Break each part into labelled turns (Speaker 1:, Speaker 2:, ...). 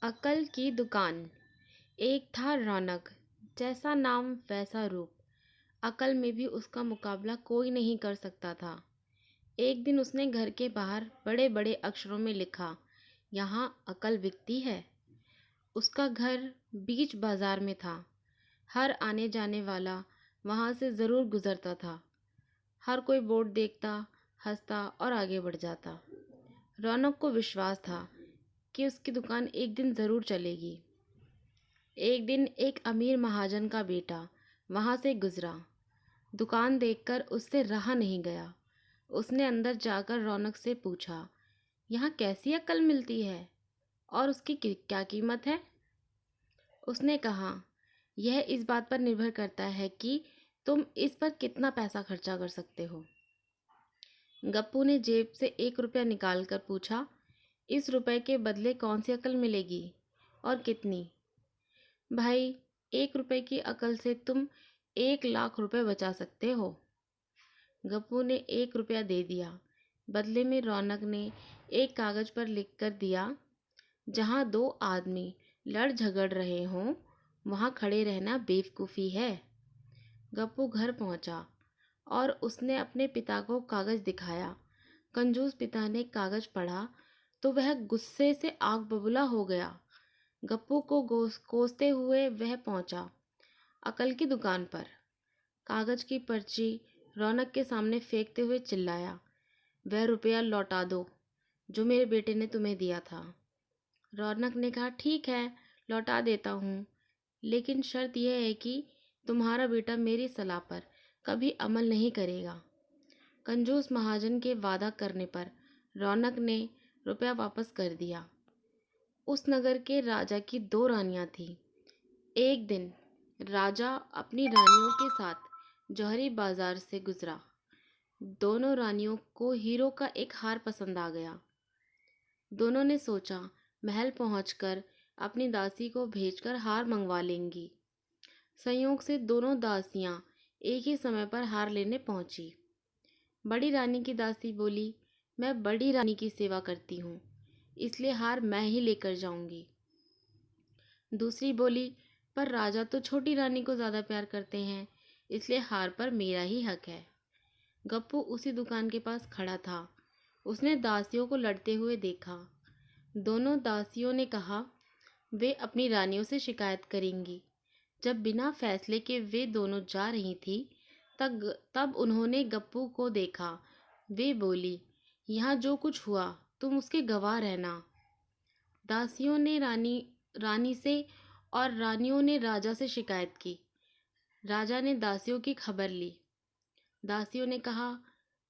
Speaker 1: अकल की दुकान। एक था रौनक, जैसा नाम वैसा रूप। अकल में भी उसका मुकाबला कोई नहीं कर सकता था। एक दिन उसने घर के बाहर बड़े बड़े अक्षरों में लिखा, यहाँ अकल बिकती है। उसका घर बीच बाजार में था। हर आने जाने वाला वहां से जरूर गुजरता था। हर कोई बोर्ड देखता, हंसता और आगे बढ़ जाता। रौनक को विश्वास था कि उसकी दुकान एक दिन जरूर चलेगी। एक दिन एक अमीर महाजन का बेटा वहां से गुजरा। दुकान देखकर उससे रहा नहीं गया। उसने अंदर जाकर रौनक से पूछा, यहाँ कैसी अकल मिलती है और उसकी क्या कीमत है? उसने कहा, यह इस बात पर निर्भर करता है कि तुम इस पर कितना पैसा खर्चा कर सकते हो। गप्पू ने जेब से 1 रुपया निकाल कर पूछा, इस रुपए के बदले कौन सी अकल मिलेगी और कितनी? भाई, 1 रुपए की अकल से तुम 1 लाख रुपए बचा सकते हो। गप्पू ने 1 रुपया दे दिया। बदले में रौनक ने एक कागज पर लिख कर दिया, जहाँ दो आदमी लड़ झगड़ रहे हों वहाँ खड़े रहना बेवकूफ़ी है। गप्पू घर पहुंचा और उसने अपने पिता को कागज दिखाया। कंजूस पिता ने कागज पढ़ा तो वह गुस्से से आग बबूला हो गया। गप्पू को कोसते हुए वह पहुंचा अकल की दुकान पर। कागज की पर्ची रौनक के सामने फेंकते हुए चिल्लाया, वह रुपया लौटा दो जो मेरे बेटे ने तुम्हें दिया था। रौनक ने कहा, ठीक है, लौटा देता हूँ, लेकिन शर्त यह है कि तुम्हारा बेटा मेरी सलाह पर कभी अमल नहीं करेगा। कंजूस महाजन के वादा करने पर रौनक ने रुपया वापस कर दिया। उस नगर के राजा की 2 रानियां थीं। एक दिन राजा अपनी रानियों के साथ जौहरी बाजार से गुजरा। दोनों रानियों को हीरो का एक हार पसंद आ गया। दोनों ने सोचा, महल पहुंचकर अपनी दासी को भेजकर हार मंगवा लेंगी। संयोग से दोनों दासियां एक ही समय पर हार लेने पहुंची। बड़ी रानी की दासी बोली, मैं बड़ी रानी की सेवा करती हूँ, इसलिए हार मैं ही लेकर जाऊंगी। दूसरी बोली, पर राजा तो छोटी रानी को ज्यादा प्यार करते हैं, इसलिए हार पर मेरा ही हक है। गप्पू उसी दुकान के पास खड़ा था। उसने दासियों को लड़ते हुए देखा। दोनों दासियों ने कहा, वे अपनी रानियों से शिकायत करेंगी। जब बिना फैसले के वे दोनों जा रही थी, तब उन्होंने गप्पू को देखा। वे बोली, यहाँ जो कुछ हुआ तुम उसके गवाह रहना। दासियों ने रानी से और रानियों ने राजा से शिकायत की। राजा ने दासियों की खबर ली। दासियों ने कहा,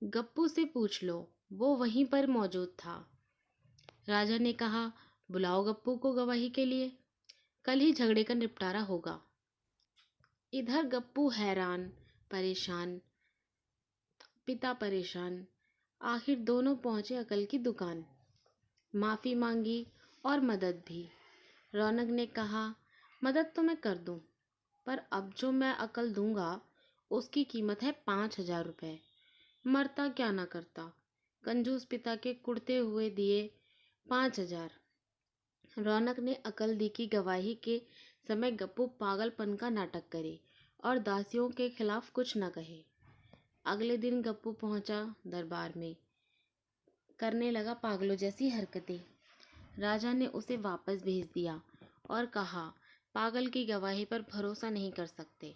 Speaker 1: गप्पू से पूछ लो, वो वहीं पर मौजूद था। राजा ने कहा, बुलाओ गप्पू को गवाही के लिए, कल ही झगड़े का निपटारा होगा। इधर गप्पू हैरान, परेशान, पिता परेशान। आखिर दोनों पहुंचे अकल की दुकान। माफी मांगी और मदद भी। रौनक ने कहा, मदद तो मैं कर दूं, पर अब जो मैं अकल दूंगा उसकी कीमत है 5,000 रुपये। मरता क्या ना करता। कंजूस पिता के कुड़ते हुए दिए 5,000। रौनक ने अकल दी की गवाही के समय गप्पू पागलपन का नाटक करे और दासियों के खिलाफ कुछ न कहे। अगले दिन गप्पू पहुंचा दरबार में, करने लगा पागलों जैसी हरकतें। राजा ने उसे वापस भेज दिया और कहा, पागल की गवाही पर भरोसा नहीं कर सकते।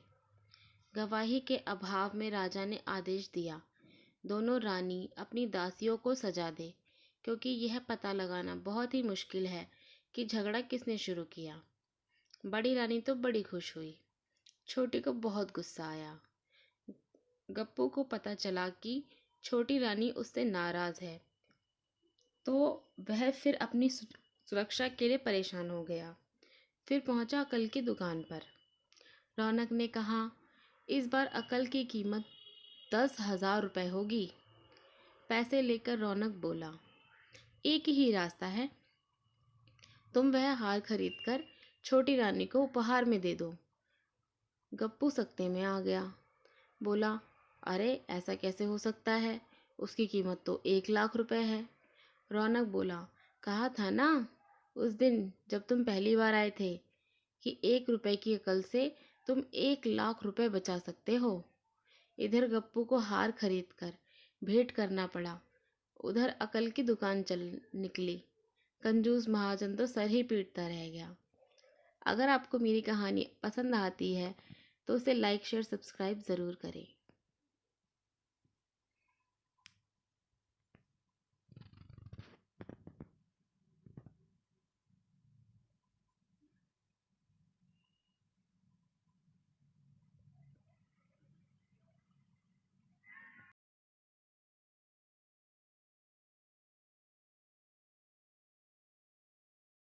Speaker 1: गवाही के अभाव में राजा ने आदेश दिया, दोनों रानी अपनी दासियों को सजा दे, क्योंकि यह पता लगाना बहुत ही मुश्किल है कि झगड़ा किसने शुरू किया। बड़ी रानी तो बड़ी खुश हुई, छोटी को बहुत गुस्सा आया। गप्पू को पता चला कि छोटी रानी उससे नाराज है, तो वह फिर अपनी सुरक्षा के लिए परेशान हो गया। फिर पहुंचा अकल की दुकान पर। रौनक ने कहा, इस बार अकल की कीमत 10,000 रुपये होगी। पैसे लेकर रौनक बोला, एक ही रास्ता है, तुम वह हार खरीद कर छोटी रानी को उपहार में दे दो। गप्पू सकते में आ गया। बोला, अरे ऐसा कैसे हो सकता है, उसकी कीमत तो 1 लाख रुपए है। रौनक बोला, कहा था ना उस दिन जब तुम पहली बार आए थे कि 1 रुपए की अकल से तुम 1 लाख रुपए बचा सकते हो। इधर गप्पू को हार खरीद कर भेंट करना पड़ा, उधर अकल की दुकान चल निकली। कंजूस महाजन तो सर ही पीटता रह गया। अगर आपको मेरी कहानी पसंद आती है तो उसे लाइक शेयर सब्सक्राइब ज़रूर करें।